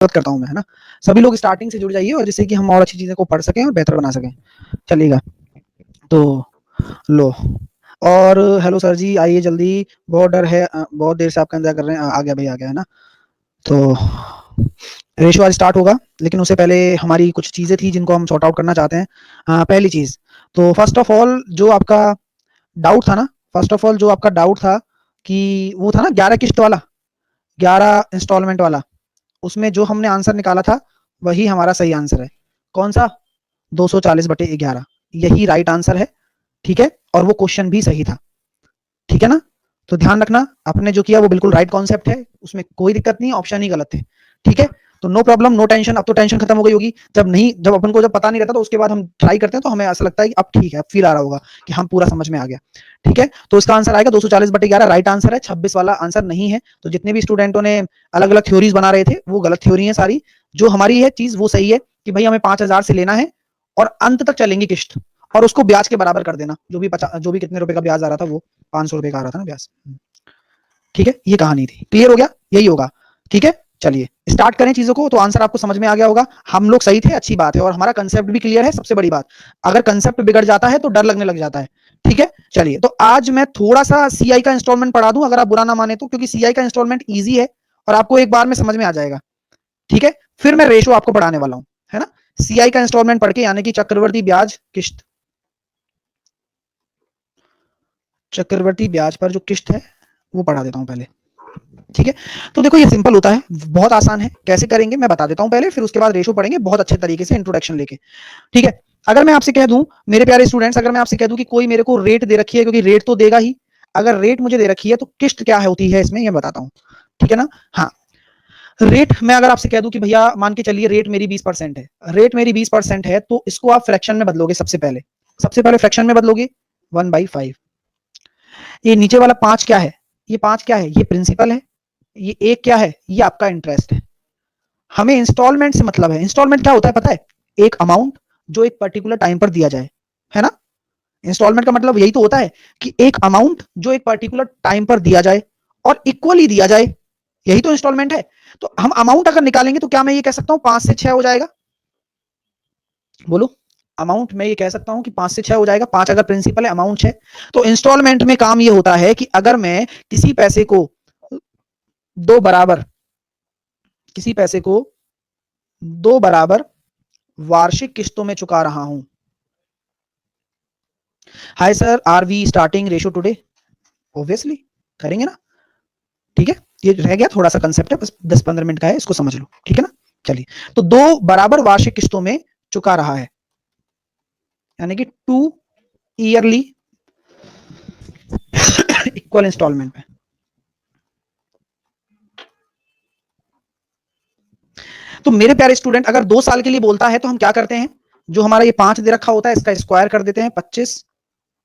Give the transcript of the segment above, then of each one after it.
करता हूं मैं, है ना। सभी लोग स्टार्टिंग से जुड़ जाइए और जिससे कि हम और अच्छी चीजें को पढ़ सकें और बेहतर बना सकें। चलिएगा, तो लो, और हेलो सर जी, आइए जल्दी, बहुत डर है, बहुत देर से आपका इंतजार कर रहे हैं। आ गया भाई, आ गया, है ना। तो रेशो आज स्टार्ट होगा, लेकिन उससे पहले हमारी कुछ चीजें थी जिनको हम सॉर्ट आउट करना चाहते हैं। पहली चीज, तो फर्स्ट ऑफ ऑल जो आपका डाउट था ना, फर्स्ट ऑफ ऑल जो आपका डाउट था कि वो था ना 11 किस्त वाला, 11 इंस्टॉलमेंट वाला, उसमें जो हमने आंसर निकाला था वही हमारा सही आंसर है। कौन सा? 240/11, यही राइट आंसर है। ठीक है, और वो क्वेश्चन भी सही था। ठीक है ना। तो ध्यान रखना, आपने जो किया वो बिल्कुल राइट कॉन्सेप्ट है, उसमें कोई दिक्कत नहीं, ऑप्शन ही गलत थे। ठीक है, तो नो प्रॉब्लम, नो टेंशन। अब तो टेंशन खत्म हो गई होगी। जब अपन को जब पता नहीं रहता तो उसके बाद हम ट्राई करते हैं तो हमें ऐसा लगता है कि अब ठीक है, अब फील आ रहा होगा कि हम पूरा समझ में आ गया। ठीक है, तो इसका आंसर आएगा 240/11, राइट आंसर है। 26 वाला आंसर नहीं है। तो जितने भी स्टूडेंटों ने अलग अलग थ्योरीज बना रहे थे वो गलत थ्योरी है सारी। जो हमारी है चीज वो सही है कि भाई हमें 5,000 से लेना है और अंत तक चलेंगी किस्त, और उसको ब्याज के बराबर कर देना। जो भी कितने रुपए का ब्याज आ रहा था वो 500 रुपए का आ रहा था ना ब्याज। ठीक है, ये कहानी थी। क्लियर हो गया? यही होगा। ठीक है, चलिए स्टार्ट करें चीजों को। तो आंसर आपको समझ में आ गया होगा, हम लोग सही थे, अच्छी बात है, और हमारा कंसेप्ट भी क्लियर है, सबसे बड़ी बात। अगर कंसेप्ट बिगड़ जाता है तो डर लगने लग जाता है। ठीक है, चलिए, तो आज मैं थोड़ा सा सीआई का इंस्टॉलमेंट पढ़ा दूं, अगर आप बुरा ना माने तो, क्योंकि सीआई का इंस्टॉलमेंट ईजी है और आपको एक बार में समझ में आ जाएगा। ठीक है, फिर मैं रेशो आपको पढ़ाने वाला हूं, है ना। सीआई का इंस्टॉलमेंट पढ़ के, यानी कि चक्रवर्ती ब्याज किस्त, चक्रवर्ती ब्याज पर जो किस्त है वो पढ़ा देता हूं पहले। ठीक है, तो देखो ये सिंपल होता है, बहुत आसान है। कैसे करेंगे मैं बता देता हूं पहले, फिर उसके बाद रेशो पढ़ेंगे बहुत अच्छे तरीके से इंट्रोडक्शन लेके। ठीक है, अगर मैं आपसे कह दूं मेरे प्यारे स्टूडेंट्स, अगर मैं आपसे कह दूं कि कोई मेरे को रेट दे रखी है, क्योंकि रेट तो देगा ही, अगर रेट मुझे दे रखी है तो किस्त क्या होती है इसमें ये बताता हूं। ठीक है ना। हाँ, रेट मैं अगर आपसे कह दूं कि भैया मान के चलिए रेट मेरी 20% है, रेट मेरी 20% है, तो इसको आप फ्रैक्शन में बदलोगे। सबसे पहले फ्रैक्शन में बदलोगे 1/5। ये नीचे वाला 5 क्या है? ये 5 क्या है? ये प्रिंसिपल है। ये एक क्या है? ये आपका इंटरेस्ट है। हमें इंस्टॉलमेंट से मतलब है। इंस्टॉलमेंट क्या होता है पता है? एक अमाउंट जो एक पर्टिकुलर टाइम पर दिया जाए, है ना। इंस्टॉलमेंट का मतलब यही तो होता है कि एक अमाउंट जो एक पर्टिकुलर टाइम पर दिया जाए और इक्वली दिया जाए, यही तो इंस्टॉलमेंट है। तो हम अमाउंट अगर निकालेंगे तो क्या मैं ये कह सकता हूं 5 से 6 हो जाएगा? बोलो, अमाउंट मैं ये कह सकता हूं कि 5 से 6 हो जाएगा। 5 अगर प्रिंसिपल है, अमाउंट 6। तो इंस्टॉलमेंट में काम ये होता है कि अगर मैं किसी पैसे को दो बराबर किसी पैसे को दो बराबर वार्षिक किस्तों में चुका रहा हूं। Hi sir, are we starting ratio today? Obviously करेंगे ना। ठीक है, ये रह गया थोड़ा सा कंसेप्ट है, बस 10-15 मिनट का है, इसको समझ लो। ठीक है ना। चलिए, तो दो बराबर वार्षिक किस्तों में चुका रहा है, यानी कि 2 ईयरली इक्वल इंस्टॉलमेंट में। तो मेरे प्यारे स्टूडेंट, अगर 2 साल के लिए बोलता है तो हम क्या करते हैं? जो हमारा ये 5 दे रखा होता है इसका स्क्वायर कर देते हैं, 25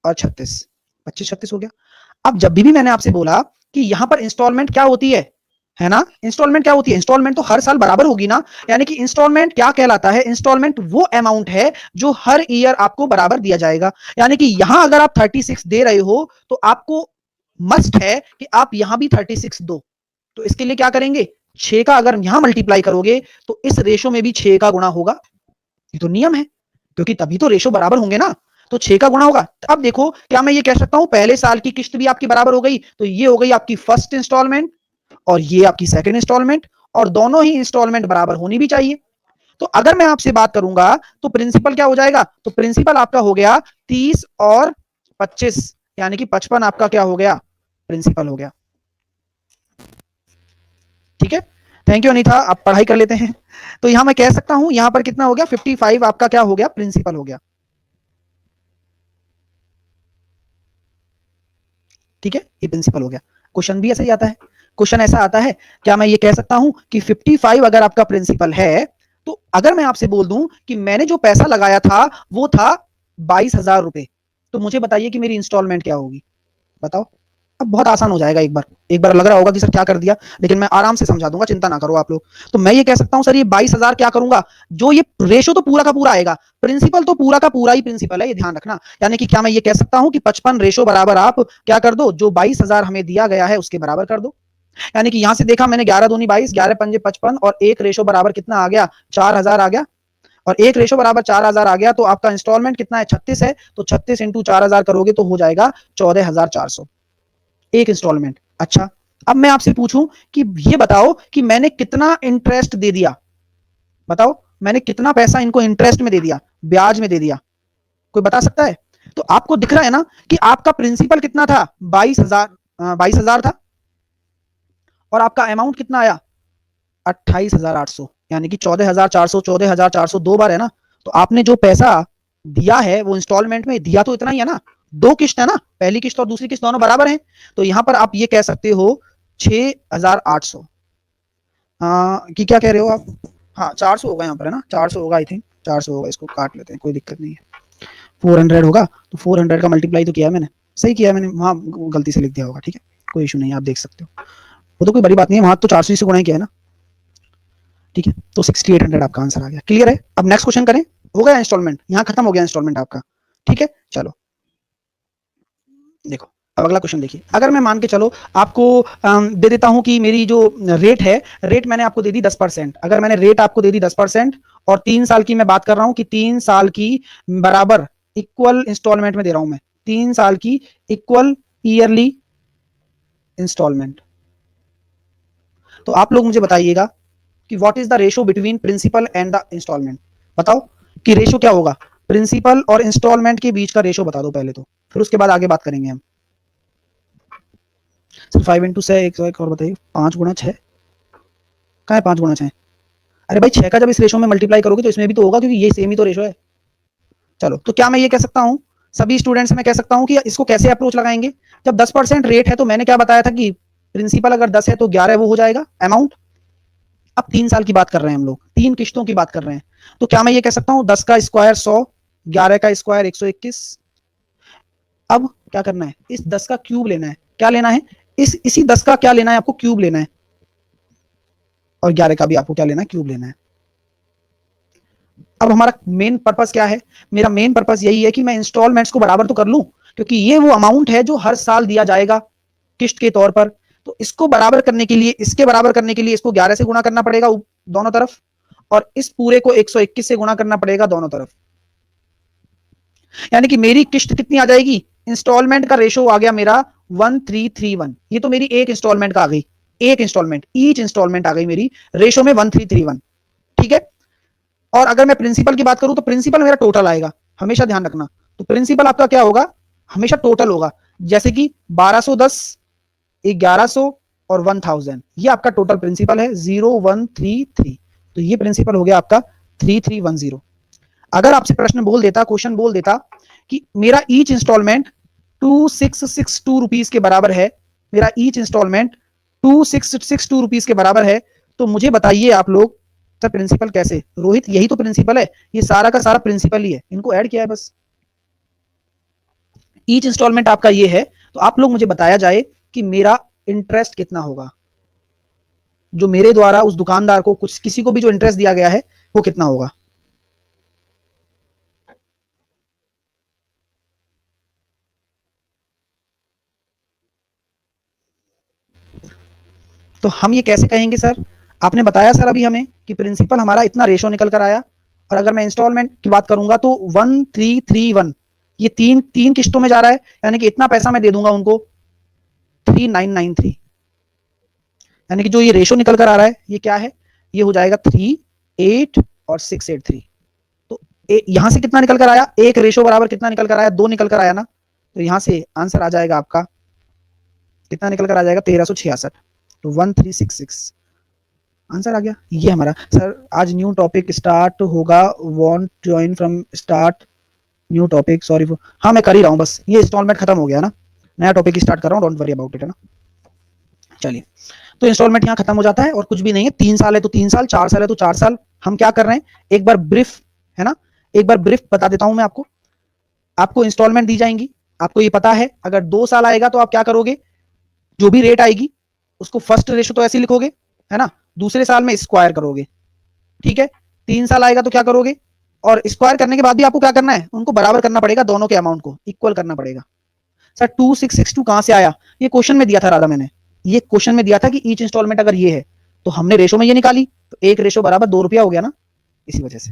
और 36, 25-36 हो गया। अब जब भी मैंने आपसे बोला कि यहां पर इंस्टॉलमेंट क्या होती है ना, इंस्टॉलमेंट क्या होती है? इंस्टॉलमेंट तो हर साल बराबर होगी ना। यानी कि इंस्टॉलमेंट क्या कहलाता है? इंस्टॉलमेंट वो अमाउंट है जो हर ईयर आपको बराबर दिया जाएगा। यानी कि यहां अगर आप 36 दे रहे हो तो आपको मस्ट है कि आप यहां भी 36 दो। तो इसके लिए क्या करेंगे? 6 का अगर यहां मल्टीप्लाई करोगे तो इस रेशो में भी 6 का गुणा होगा। ये तो नियम है, क्योंकि तभी तो रेशो बराबर होंगे ना। तो 6 का गुणा होगा। अब देखो, क्या मैं ये कह सकता हूं पहले साल की किस्त भी आपकी बराबर हो गई? तो ये हो गई आपकी फर्स्ट इंस्टॉलमेंट और ये आपकी सेकंड इंस्टॉलमेंट, और दोनों ही इंस्टॉलमेंट बराबर होनी भी चाहिए। तो अगर मैं आपसे बात करूंगा तो प्रिंसिपल क्या हो जाएगा? तो प्रिंसिपल आपका हो गया 30 और 25, यानी कि 55 आपका क्या हो गया? प्रिंसिपल हो गया। ठीक है, थैंक यू अनीता, आप पढ़ाई कर लेते हैं। तो यहां मैं कह सकता हूं यहां पर कितना हो गया? 55 आपका क्या हो गया? प्रिंसिपल हो गया। ठीक है, ये प्रिंसिपल हो गया। क्वेश्चन भी ऐसा ही आता है। क्वेश्चन ऐसा आता है, क्या मैं ये कह सकता हूं कि 55 अगर आपका प्रिंसिपल है, तो अगर मैं आपसे बोल दूं कि मैंने जो पैसा लगाया था वो था 22,000 रुपए, तो मुझे बताइए कि मेरी इंस्टॉलमेंट क्या होगी? बताओ। अब बहुत आसान हो जाएगा। एक बार लग रहा होगा कि सर क्या कर दिया, लेकिन मैं आराम से समझा दूंगा, चिंता ना करो आप लोग। तो मैं ये कह सकता हूं सर ये 22,000 क्या करूंगा, जो ये रेशो तो पूरा का पूरा आएगा, प्रिंसिपल तो पूरा का पूरा ही प्रिंसिपल है, ये ध्यान रखना। यानी कि क्या मैं ये कह सकता हूं कि 55 रेशो बराबर आप क्या कर दो, जो 22,000 हमें दिया गया है उसके बराबर कर दो। यानी कि यहां से देखा मैंने 11 दूनी 22, 11 पंजे 55 और एक रेशो बराबर कितना आ गया 4000 आ गया, और एक रेशो बराबर 4000 आ गया, तो आपका इंस्टॉलमेंट कितना है 36 है, तो 36 इंटू 4000 करोगे तो हो जाएगा 14400 एक इंस्टॉलमेंट। अच्छा, अब मैं आपसे पूछूं कि ये बताओ कि मैंने कितना इंटरेस्ट दे दिया, बताओ मैंने कितना पैसा इनको इंटरेस्ट में दे दिया, ब्याज में दे दिया, कोई बता सकता है? तो आपको दिख रहा है ना कि आपका प्रिंसिपल कितना था 22,000 था, और आपका अमाउंट कितना आया 28,800, यानी कि 14,400, 14,400 दो बार है ना। तो आपने जो पैसा दिया है वो इंस्टॉलमेंट में दिया तो इतना ही है ना, दो किस्त है ना, पहली किस्त और दूसरी किस्त दोनों बराबर हैं, तो यहां पर आप ये कह सकते हो 6,800 कि क्या कह रहे हो आप, हाँ 400 होगा यहाँ पर है ना, 400 होगा आई थिंक, 400 होगा, इसको काट लेते हैं कोई दिक्कत नहीं है, 400 होगा, तो 400 का मल्टीप्लाई तो किया मैंने, सही किया मैंने, वहां गलती से लिख दिया होगा, ठीक है कोई इशू नहीं, आप देख सकते हो, वो तो कोई बड़ी बात नहीं है, वहां तो 400 से गुणा किया है ना, ठीक है, तो 6800 आपका आंसर आ गया, क्लियर है। अब नेक्स्ट क्वेश्चन करें, हो गया इंस्टॉलमेंट, यहाँ खत्म हो गया इंस्टॉलमेंट आपका, ठीक है चलो देखो, अब अगला क्वेश्चन देखिए, अगर मैं मान के चलो आपको दे देता हूं कि मेरी जो रेट है, रेट मैंने आपको दे दी 10%, अगर मैंने रेट आपको दे दी 10% और 3 साल की मैं बात कर रहा हूं कि 3 साल की बराबर इक्वल इंस्टॉलमेंट में दे रहा हूं मैं, 3 साल की इक्वल ईयरली इंस्टॉलमेंट, तो आप लोग मुझे बताइएगा कि what is the ratio between principal and the instalment, बताओ कि रेशो क्या होगा, प्रिंसिपल और इंस्टॉलमेंट के बीच का रेशो बता दो पहले तो, फिर उसके बाद आगे बात करेंगे हम। सर 5 इंटू 6 एक और बताइए, 5 गुणा 6 कहाँ है, 5 गुणा 6, अरे भाई 6 का जब इस रेशो में मल्टीप्लाई करोगे तो इसमें भी तो होगा, क्योंकि ये सेम ही तो रेशो है। चलो तो क्या मैं ये कह सकता हूँ, सभी स्टूडेंट्स में कह सकता हूँ कि इसको कैसे अप्रोच लगाएंगे, जब 10% रेट है तो मैंने क्या बताया था कि प्रिंसिपल अगर 10 है तो 11 वो हो जाएगा अमाउंट, अब 3 साल की बात कर रहे हैं हम लोग, 3 किस्तों की बात कर रहे हैं, तो क्या मैं ये कह सकता हूँ 10 का स्क्वायर 100, 11 का स्क्वायर 121, अब क्या करना है, इस 10 का क्यूब लेना है, क्या लेना है, इसी 10 का क्या लेना है आपको, क्यूब लेना है, और 11 का भी आपको क्या लेना है, क्यूब लेना है। अब हमारा मेन पर्पस क्या है, मेरा मेन पर्पस यही है कि मैं इंस्टॉलमेंट्स को बराबर तो कर लूं, क्योंकि ये वो अमाउंट है जो हर साल दिया जाएगा किस्त के तौर पर, तो इसको बराबर करने के लिए, इसके बराबर करने के लिए इसको 11 से गुणा करना पड़ेगा दोनों तरफ, और इस पूरे को 121 से गुणा करना पड़ेगा दोनों तरफ, यानी कि मेरी किस्त कितनी आ जाएगी, इंस्टॉलमेंट का रेशो आ गया मेरा 1331, ये तो मेरी एक इंस्टॉलमेंट का आ गई, एक इंस्टॉलमेंट, ईच इंस्टॉलमेंट आ गई मेरी रेशो में 1331, ठीक है। और अगर मैं प्रिंसिपल की बात करूं तो प्रिंसिपल मेरा टोटल आएगा, हमेशा ध्यान रखना, तो प्रिंसिपल आपका क्या होगा, हमेशा टोटल होगा, जैसे कि 1210, 1100 और 1000, ये आपका टोटल प्रिंसिपल है 0133, तो ये प्रिंसिपल हो गया आपका 3310। अगर आपसे प्रश्न बोल देता, क्वेश्चन बोल देता कि मेरा ईच इंस्टॉलमेंट 2662 रुपीज के बराबर है, मेरा ईच इंस्टॉलमेंट 2662 रुपीज के बराबर है, तो मुझे बताइए आप लोग सर प्रिंसिपल कैसे, रोहित यही तो प्रिंसिपल है, ये सारा का सारा प्रिंसिपल ही है, इनको ऐड किया है बस, ईच इंस्टॉलमेंट आपका ये है, तो आप लोग मुझे बताया जाए कि मेरा इंटरेस्ट कितना होगा, जो मेरे द्वारा उस दुकानदार को कुछ किसी को भी जो इंटरेस्ट दिया गया है वो कितना होगा। तो हम ये कैसे कहेंगे सर, आपने बताया सर अभी हमें कि प्रिंसिपल हमारा इतना रेशो निकल कर आया, और अगर मैं इंस्टॉलमेंट की बात करूंगा तो 1331, ये तीन तीन किस्तों में जा रहा है, यानी कि इतना पैसा मैं दे दूंगा उनको 3993, यानी कि जो ये रेशो निकल कर आ रहा है ये क्या है, ये हो जाएगा 38 और 683, तो यहां से कितना निकल कर आया, एक रेशो बराबर कितना निकल कर आया, 2 निकल कर आया ना, तो यहां से आंसर आ जाएगा आपका कितना निकल कर आ जाएगा 1366, तो 1366 आंसर आ गया, ये हमारा सर आज न्यू टॉपिक स्टार्ट होगा, want join from start new topic, sorry for, हाँ मैं कर ही रहा हूँ, बस ये इंस्टॉलमेंट खत्म हो गया ना, नया टॉपिक स्टार्ट कर रहा हूँ, डोंट वरी अबाउट इट, है ना। चलिए, तो इंस्टॉलमेंट यहाँ खत्म हो जाता है और कुछ भी नहीं है, 3 साल है तो 3 साल, 4 साल है तो 4 साल, हम क्या कर रहे हैं, एक बार ब्रीफ, है ना, एक बार ब्रीफ बता देता हूं मैं आपको, आपको इंस्टॉलमेंट दी जाएंगी, आपको ये पता है अगर 2 साल आएगा तो आप क्या करोगे, जो भी रेट आएगी उसको फर्स्ट रेशो तो ऐसे लिखोगे, है ना, दूसरे साल में स्क्वायर करोगे, ठीक है, 3 साल आएगा तो क्या करोगे, और स्क्वायर करने के बाद भी आपको क्या करना है, उनको बराबर करना पड़ेगा, दोनों के अमाउंट को इक्वल करना पड़ेगा। सर 2662 कहां से आया, ये क्वेश्चन में दिया था राधा मैंने, ये क्वेश्चन में दिया था कि ईच इंस्टॉलमेंट अगर ये है तो हमने रेशो में ये निकाली, तो 1 रेशो बराबर 2 रुपया हो गया ना, इसी वजह से।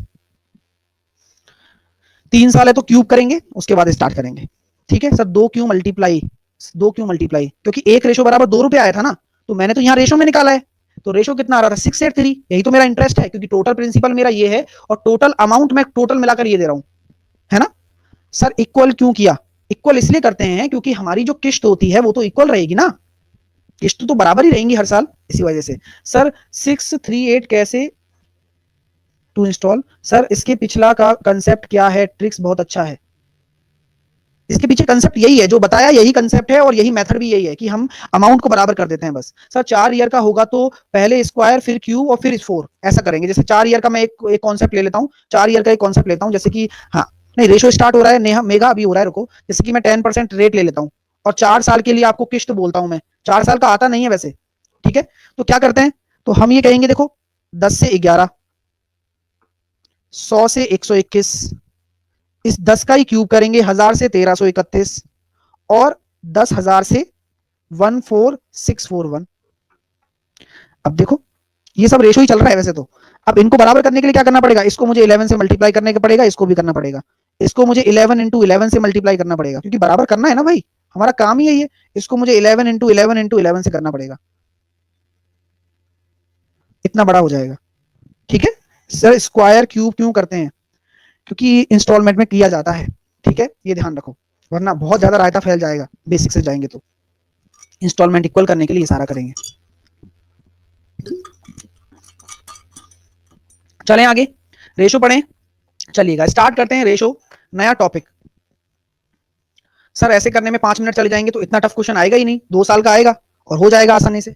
3 साल है तो क्यूब करेंगे, उसके बाद स्टार्ट करेंगे। ठीक है सर, 2 क्यों मल्टीप्लाई, क्योंकि 1 रेशो बराबर 2 रुपया आया था ना, तो मैंने तो यहाँ रेशो में निकाला है, तो रेशो कितना आ रहा था 683, यही तो मेरा इंटरेस्ट है, क्योंकि टोटल प्रिंसिपल मेरा ये है और टोटल अमाउंट मैं टोटल मिलाकर ये दे रहा हूं, है ना। सर इक्वल क्यों किया, इक्वल इसलिए करते हैं क्योंकि हमारी जो किस्त होती है वो तो इक्वल रहेगी ना, किस्त तो बराबर ही रहेंगी हर साल, इसी वजह से। सर 638 कैसे टू इंस्टॉल, सर इसके पिछला का कंसेप्ट क्या है, ट्रिक्स बहुत अच्छा है, इसके पीछे कंसेप्ट यही है जो बताया, यही कंसेप्ट है और यही मेथड भी यही है कि हम अमाउंट को बराबर कर देते हैं बस। सर 4 ईयर का होगा तो पहले स्क्वायर फिर क्यूब और फिर 4 ऐसा करेंगे। जैसे 4 ईयर का मैं एक कॉन्सेप्ट ले लेता हूँ, 4 ईयर का एक कॉन्सेप्ट लेता हूँ, जैसे कि हाँ नहीं रेशो स्टार्ट हो रहा है, नेहा मेगा अभी हो रहा है, रुको। जैसे कि मैं 10% रेट ले लेता हूँ और 4 साल के लिए आपको किस्त बोलता हूँ मैं, 4 साल का आता नहीं है वैसे, ठीक है। तो क्या करते हैं, तो हम ये कहेंगे देखो 10 से 11, 100 से 121, इस 10 का ही क्यूब करेंगे, 1000 से 1331 और 10,000 से 14641। अब देखो ये सब रेशो ही चल रहा है वैसे तो। अब इनको बराबर करने के लिए क्या करना पड़ेगा, इसको मुझे 11 से मल्टीप्लाई करने का पड़ेगा, इसको भी करना पड़ेगा, इसको मुझे 11 इंटू 11 से मल्टीप्लाई करना पड़ेगा, क्योंकि बराबर करना है ना भाई, हमारा काम ही है ये। इसको मुझे 11 इंटू 11 इंटू 11 से करना पड़ेगा, इतना बड़ा हो जाएगा। ठीक है सर, स्क्वायर क्यूब क्यों करते हैं, क्योंकि इंस्टॉलमेंट में किया जाता है, ठीक है, ये ध्यान रखो, वरना बहुत ज्यादा रायता फैल जाएगा, बेसिक से जाएंगे तो। इंस्टॉलमेंट इक्वल करने के लिए सारा करेंगे। चलें आगे, रेशो पढ़ें, चलिएगा स्टार्ट करते हैं रेशो, नया टॉपिक। सर ऐसे करने में 5 मिनट चले जाएंगे तो इतना टफ क्वेश्चन आएगा ही नहीं, 2 साल का आएगा और हो जाएगा आसानी से।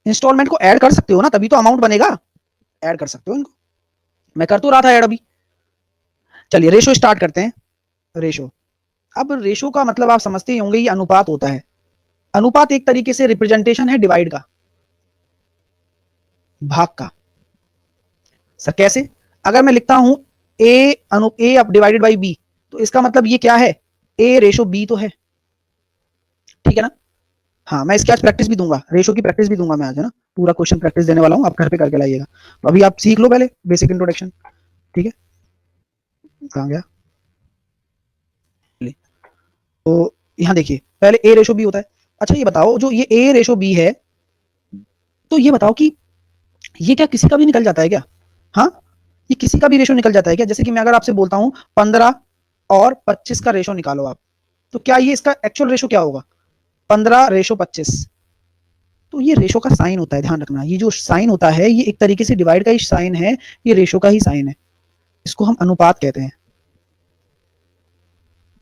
इंस्टॉलमेंट को ऐड कर सकते हो ना, तभी तो अमाउंट बनेगा, ऐड कर सकते हो इनको, मैं कर तो रहा था ऐड अभी। चलिए रेशो स्टार्ट करते हैं। रेशो, अब रेशो का मतलब आप समझते ही होंगे, ये अनुपात होता है। अनुपात एक तरीके से रिप्रेजेंटेशन है डिवाइड का, भाग का। सर कैसे, अगर मैं लिखता हूं ए अप डिवाइडेड बाई बी, तो इसका मतलब ये क्या है, ए रेशो बी तो है, ठीक है ना। हाँ मैं इसके आज प्रैक्टिस भी दूंगा, रेशो की प्रैक्टिस भी दूंगा मैं आज, है ना, पूरा क्वेश्चन प्रैक्टिस देने वाला हूँ, आप घर पे करके लाइएगा। तो अभी आप सीख लो पहले बेसिक इंट्रोडक्शन, ठीक है। कहाँ गया, तो यहाँ देखिए पहले ए रेशो बी होता है। अच्छा ये बताओ, जो ये ए रेशो बी है, तो ये बताओ कि ये क्या किसी का भी निकल जाता है क्या, हाँ ये किसी का भी रेशो निकल जाता है क्या। जैसे कि मैं अगर आपसे बोलता हूँ 15 और 25 का रेशो निकालो आप, तो क्या ये इसका एक्चुअल रेशो क्या होगा, 15:25। तो ये रेशो का साइन होता है, ध्यान रखना, ये जो साइन होता है ये एक तरीके से डिवाइड का ही साइन है, ये रेशो का ही साइन है, इसको हम अनुपात कहते हैं,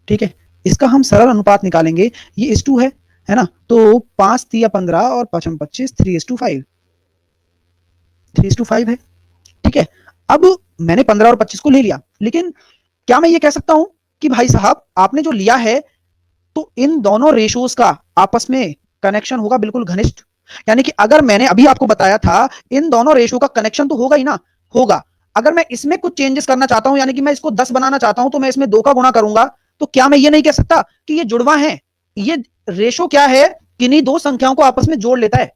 ठीक है। इसका हम सरल अनुपात निकालेंगे, ये इस टू है ना, तो 5 तिया 15 और 5 25, 3:5, 3:5 है, ठीक है। अब मैंने 15 और 25 को ले लिया, लेकिन क्या मैं ये कह सकता हूं कि भाई साहब आपने जो लिया है, तो इन दोनों रेशोज का आपस में कनेक्शन होगा बिल्कुल घनिष्ठ, यानी कि अगर मैंने अभी आपको बताया था इन दोनों रेशो का कनेक्शन तो होगा ही ना, होगा। अगर मैं इसमें कुछ चेंजेस करना चाहता हूं, यानी कि मैं इसको 10 बनाना चाहता हूं, तो मैं इसमें 2 का गुणा करूंगा, तो क्या मैं ये नहीं कह सकता कि ये जुड़वा है, ये रेशो क्या है, किन्हीं दो संख्याओं को आपस में जोड़ लेता है।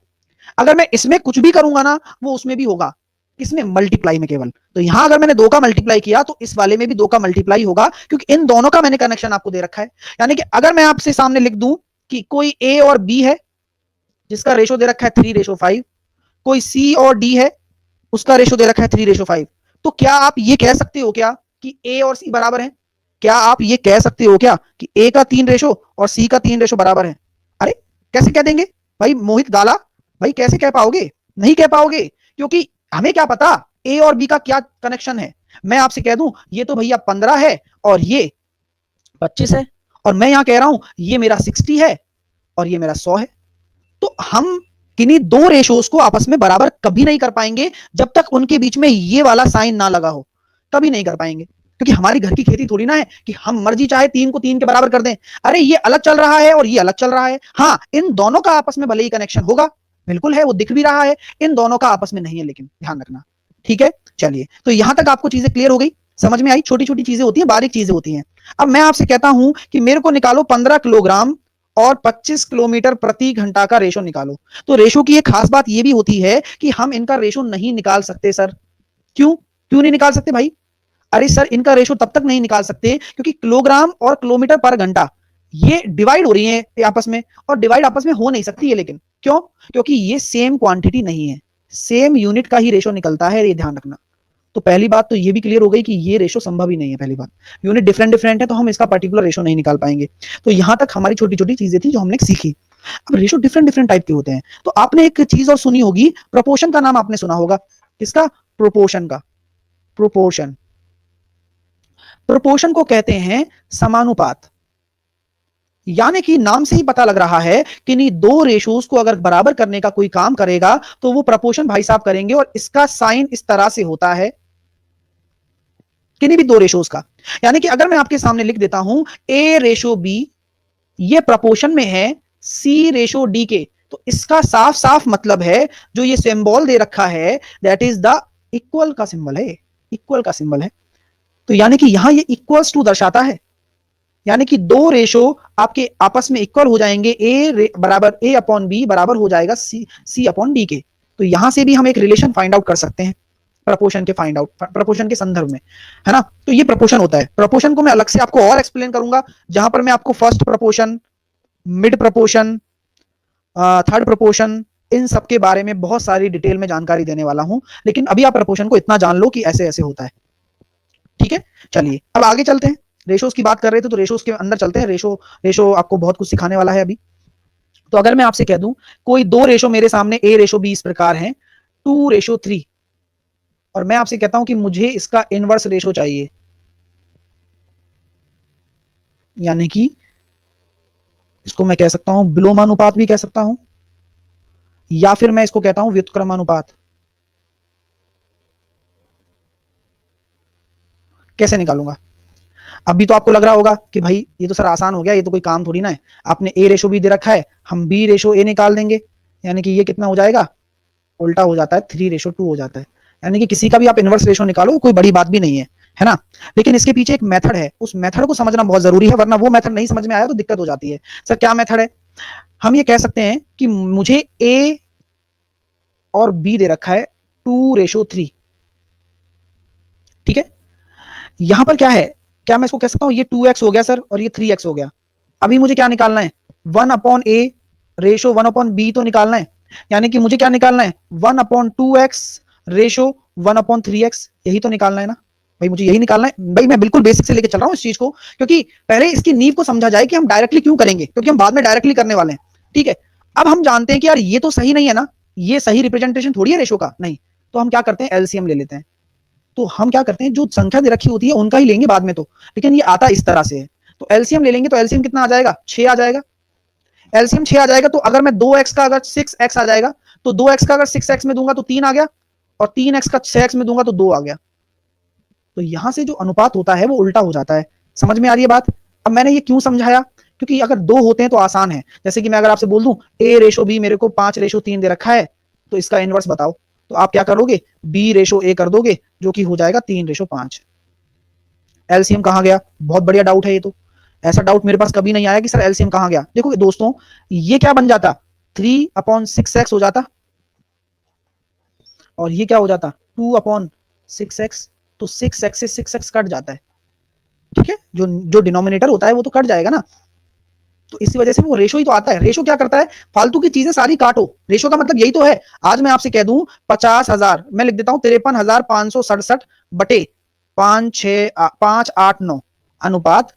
अगर मैं इसमें कुछ भी करूंगा ना, वो उसमें भी होगा, किसमें, मल्टीप्लाई में केवल। तो यहां अगर मैंने 2 का मल्टीप्लाई किया, तो इस वाले में भी 2 का मल्टीप्लाई होगा, क्योंकि इन दोनों का मैंने कनेक्शन आपको दे रखा है। यानी कि अगर मैं आपसे सामने लिख दूं कि कोई ए और बी है जिसका रेशो दे रखा है 3:5, कोई सी और डी है उसका रेशो दे रखा है 3:5, तो क्या आप ये कह सकते हो क्या कि ए और सी बराबर हैं, क्या आप ये कह सकते हो क्या कि ए का 3 रेशो और सी का 3 रेशो बराबर है। अरे कैसे कह देंगे भाई, मोहित गाला, भाई कैसे कह पाओगे, नहीं कह पाओगे, क्योंकि हमें क्या पता ए और बी का क्या कनेक्शन है। मैं आपसे कह दूं ये तो भैया 15 है और ये 25 है, और मैं यहां कह रहा हूं ये मेरा 60 है और ये मेरा 100 है, तो हम किन्हीं दो रेशोज को आपस में बराबर कभी नहीं कर पाएंगे जब तक उनके बीच में ये वाला साइन ना लगा हो, कभी नहीं कर पाएंगे, क्योंकि हमारी घर की खेती थोड़ी ना है कि हम मर्जी चाहे 3 को 3 के बराबर कर दें। अरे ये अलग चल रहा है और ये अलग चल रहा है, हाँ इन दोनों का आपस में भले ही कनेक्शन होगा, बिल्कुल है, वो दिख भी रहा है, इन दोनों का आपस में नहीं है, लेकिन ध्यान रखना, ठीक है। चलिए तो यहां तक आपको चीजें क्लियर हो गई, समझ में आई, छोटी छोटी चीजें होती हैं, बारीक चीजें होती हैं। अब मैं आपसे कहता हूं कि मेरे को निकालो 15 किलोग्राम और 25 किलोमीटर प्रति घंटा का रेशो निकालो। तो रेशो की एक खास बात यह भी होती है कि हम इनका रेशो नहीं निकाल सकते सर। क्यों क्यों नहीं निकाल सकते भाई? अरे सर, इनका रेशो तब तक नहीं निकाल सकते क्योंकि किलोग्राम और किलोमीटर पर घंटा ये डिवाइड हो रही है आपस में, और डिवाइड आपस में हो नहीं सकती है। लेकिन क्यों? क्योंकि ये सेम क्वांटिटी नहीं है, सेम यूनिट का ही रेशो निकलता है, ये ध्यान रखना। तो पहली बात तो ये भी क्लियर हो गई कि ये रेशो संभव ही नहीं है। पहली बात, यूनिट डिफरेंट डिफरेंट है, तो हम इसका पर्टिकुलर रेशो नहीं निकाल पाएंगे। तो यहां तक हमारी छोटी छोटी चीजें थी जो हमने सीखी। अब रेशो डिफरेंट डिफरेंट टाइप के होते हैं। तो आपने एक चीज और सुनी होगी, प्रोपोर्शन का नाम आपने सुना होगा। किसका? प्रोपोर्शन का। प्रोपोर्शन, प्रोपोर्शन को कहते हैं समानुपात। यानी कि नाम से ही पता लग रहा है कि नहीं, दो रेशोज को अगर बराबर करने का कोई काम करेगा तो वो प्रोपोर्शन भाई साहब करेंगे, और इसका साइन इस तरह से होता है, किन्हीं भी दो रेशोज का। यानी कि अगर मैं आपके सामने लिख देता हूं ए रेशो बी, ये प्रपोर्शन में है सी रेशो डी के, तो इसका साफ साफ मतलब है, जो ये सिंबल दे रखा है दैट इज द इक्वल का सिंबल है, इक्वल का सिंबल है। तो यानी कि यहां ये इक्वल्स टू दर्शाता है, यानी कि दो रेशो आपके आपस में इक्वल हो जाएंगे, ए बराबर ए अपॉन बी बराबर हो जाएगा सी अपॉन डी के। तो यहां से भी हम एक रिलेशन फाइंड आउट कर सकते हैं प्रपोर्शन के, फाइंड आउट प्रपोर्शन के संदर्भ में, है ना। तो ये प्रपोर्शन होता है। प्रपोर्शन को मैं अलग से आपको और एक्सप्लेन करूंगा, जहां पर मैं आपको first proportion, mid proportion, third proportion, इन सब के बारे में बहुत सारी डिटेल में जानकारी देने वाला हूं। लेकिन अभी आप प्रपोर्शन को इतना जान लो कि ऐसे ऐसे होता है, ठीक है। चलिए अब आगे चलते हैं। रेशोस की बात कर रहे थे तो रेशोस के अंदर चलते हैं। रेशो आपको बहुत कुछ सिखाने वाला है अभी। तो अगर मैं आपसे कह दूं कोई दो रेशो मेरे सामने ए रेशो बी इस प्रकार हैं, 2:3, और मैं आपसे कहता हूं कि मुझे इसका इनवर्स रेशो चाहिए, यानी कि इसको मैं कह सकता हूं विलोमानुपात भी कह सकता हूं, या फिर मैं इसको कहता हूं व्युत्क्रमानुपात। कैसे निकालूंगा? अभी तो आपको लग रहा होगा कि भाई ये तो सर आसान हो गया, ये तो कोई काम थोड़ी ना है, आपने ए रेशो बी दे रखा है, हम बी रेशो ए निकाल देंगे, यानी कि ये कितना हो जाएगा, उल्टा हो जाता है, 3:2 हो जाता है। यानी कि किसी का भी आप इनवर्स रेशो निकालो, कोई बड़ी बात भी नहीं है ना। लेकिन इसके पीछे एक मेथड है, उस मेथड को समझना बहुत जरूरी है, वरना वो मेथड नहीं समझ में आया तो दिक्कत हो जाती है। सर क्या मेथड है? हम ये कह सकते हैं कि मुझे ए और बी दे रखा है 2:3, ठीक है। यहां पर क्या है, क्या मैं इसको कह सकता हूं ये 2x हो गया सर और ये 3x हो गया। अभी मुझे क्या निकालना है, 1/a रेशो 1/b तो निकालना है। यानी कि मुझे क्या निकालना है, 1/2x रेशो 1/3x, यही तो निकालना है ना भाई, मुझे यही निकालना है भाई। मैं बिल्कुल बेसिक से लेके चल रहा हूं इस चीज को, क्योंकि पहले इसकी नींव को समझा जाए कि हम डायरेक्टली क्यों करेंगे, क्योंकि हम बाद में डायरेक्टली करने वाले हैं, ठीक है। अब हम जानते हैं कि यार ये तो सही नहीं है ना, ये सही रिप्रेजेंटेशन थोड़ी है रेशो का, नहीं। तो हम क्या करते हैं, एलसीएम ले लेते हैं। तो हम क्या करते हैं, जो संख्या दे रखी होती है उनका ही लेंगे बाद में, तो लेकिन ये आता इस तरह से है। तो एलसीएम ले लेंगे, तो एलसीएम कितना आ जाएगा, 6 आ जाएगा। एलसीएम 6 आ जाएगा, तो अगर मैं 2x का अगर 6x आ जाएगा, तो 2x का अगर 6x में दूंगा तो 3 आ गया, और 3x का 6x में दूंगा तो 2 आ गया। तो यहां से जो अनुपात होता है वो उल्टा हो जाता है। समझ में आ रही है बात? अब मैंने ये क्यों समझाया, क्योंकि अगर दो होते हैं तो आसान है। जैसे कि मैं अगर आपसे बोल दूं ए रेशो बी मेरे को 5:3 दे रखा है, तो इसका इनवर्स बताओ, तो आप क्या करोगे, बी रेशो ए कर दोगे, जो कि हो जाएगा 3:5। एलसीएम कहां गया? बहुत बढ़िया डाउट है ये तो। ऐसा डाउट मेरे पास कभी नहीं आया कि सर एलसीएम कहां गया। देखो दोस्तों, ये क्या बन जाता, 3/6x हो जाता, और ये क्या हो जाता, 2/6x। तो 6x से 6x कट जाता है, ठीक है। जो जो डिनोमिनेटर होता है वो तो कट जाएगा ना, तो इसी वजह से वो रेशो ही तो आता है। रेशो क्या करता है, फालतू की चीजें सारी काटो। रेशो का मतलब यही तो है। आज मैं आपसे कह दूं 50,000, मैं लिख देता हूं 53,567 बटे 5,8,9 अनुपात,